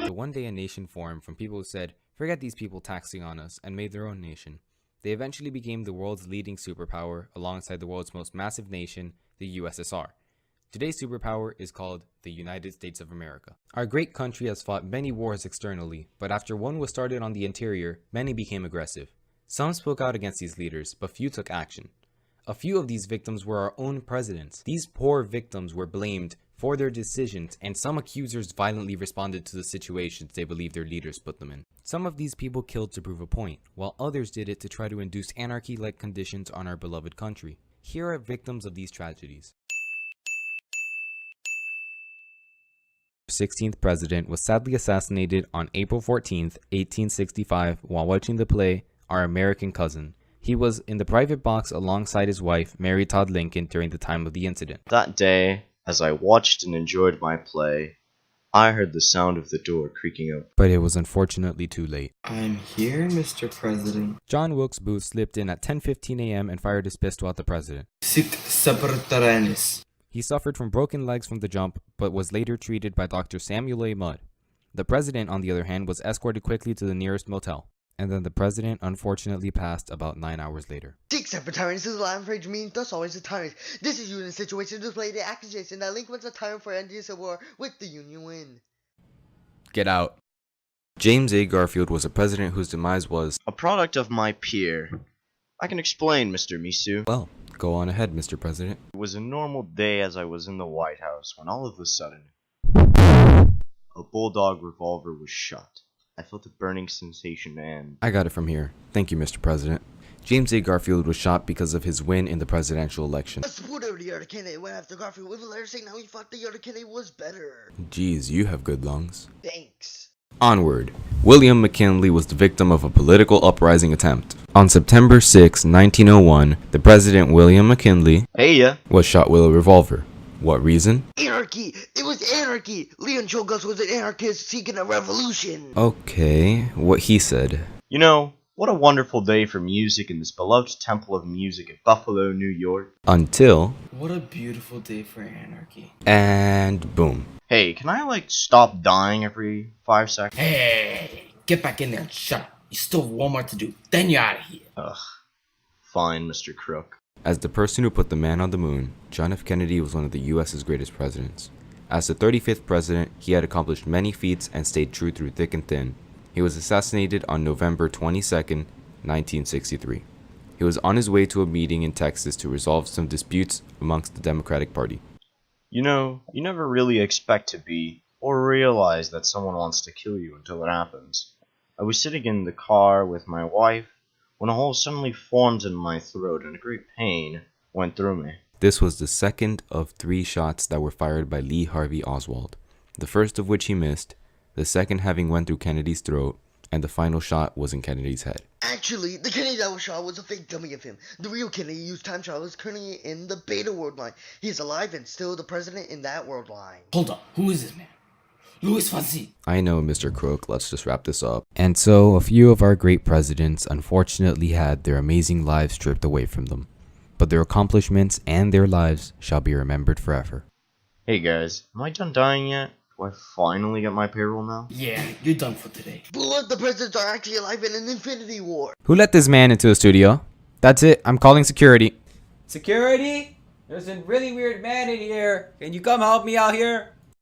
So one day a nation formed from people who said, forget these people taxing on us, and made their own nation. They eventually became the world's leading superpower alongside the world's most massive nation, the USSR. Today's superpower is called the United States of America. Our great country has fought many wars externally, but after one was started on the interior, many became aggressive. Some spoke out against these leaders, but few took action. A few of these victims were our own presidents. These poor victims were blamed for their decisions, and some accusers violently responded to the situations they believed their leaders put them in. Some of these people killed to prove a point, while others did it to try to induce anarchy-like conditions on our beloved country. Here are victims of these tragedies. The 16th president was sadly assassinated on April 14th, 1865 while watching the play Our American Cousin. He was in the private box alongside his wife, Mary Todd Lincoln, during the time of the incident. That day, as I watched and enjoyed my play, I heard the sound of the door creaking open. But it was unfortunately too late. I'm here, Mr. President. John Wilkes Booth slipped in at 10:15 a.m. and fired his pistol at the president. Sic Sabrataranis. He suffered from broken legs from the jump, but was later treated by Dr. Samuel A. Mudd. The president, on the other hand, was escorted quickly to the nearest motel. And then the president unfortunately passed about 9 hours later. Except for tyrants is a Latin phrase meaning thus always a tyrant. This is used in a situation to display the accusation that Lincoln was a tyrant for ending civil war with the Union win. Get out. James A. Garfield was a president whose demise was a product of my peer. I can explain, Mr. Misu. Well, go on ahead, Mr. President. It was a normal day as I was in the White House when all of a sudden, a bulldog revolver was shot. I felt a burning sensation and... I got it from here. Thank you, Mr. President. James A. Garfield was shot because of his win in the presidential election. A supporter of the other candidate went after Garfield with a letter saying how he thought the other candidate was better. Geez, you have good lungs. Thanks. Onward. William McKinley was the victim of a political uprising attempt. On September 6, 1901, the President William McKinley was shot with a revolver. What reason? Anarchy! It was anarchy! Leon Czolgosz was an anarchist seeking a revolution! Okay, what he said. You know, what a wonderful day for music in this beloved temple of music in Buffalo, New York. Until... What a beautiful day for anarchy. And boom. Hey, can I, stop dying every 5 seconds? Hey, get back in there and shut up. You still have one more to do, then you're out of here. Ugh. Fine, Mr. Crook. As the person who put the man on the moon, John F. Kennedy was one of the U.S.'s greatest presidents. As the 35th president, he had accomplished many feats and stayed true through thick and thin. He was assassinated on November 22nd, 1963. He was on his way to a meeting in Texas to resolve some disputes amongst the Democratic Party. You know, you never really expect to be, or realize that someone wants to kill you until it happens. I was sitting in the car with my wife when a hole suddenly formed in my throat and a great pain went through me. This was the second of 3 shots that were fired by Lee Harvey Oswald, the first of which he missed, the second having went through Kennedy's throat, and the final shot was in Kennedy's head. Actually, the Kennedy that was shot was a fake dummy of him. The real Kennedy used time travel is currently in the Beta world line. He is alive and still the president in that world line. Hold up, who is this man? Louis Fonsi. I know, Mr. Crook, let's just wrap this up. And so, a few of our great presidents unfortunately had their amazing lives stripped away from them. But their accomplishments and their lives shall be remembered forever. Hey guys, am I done dying yet? Do I finally get my payroll now? Yeah, you're done for today. But what, the presidents are actually alive in an infinity war. Who let this man into the studio? That's it, I'm calling security. Security? There's a really weird man in here. Can you come help me out here?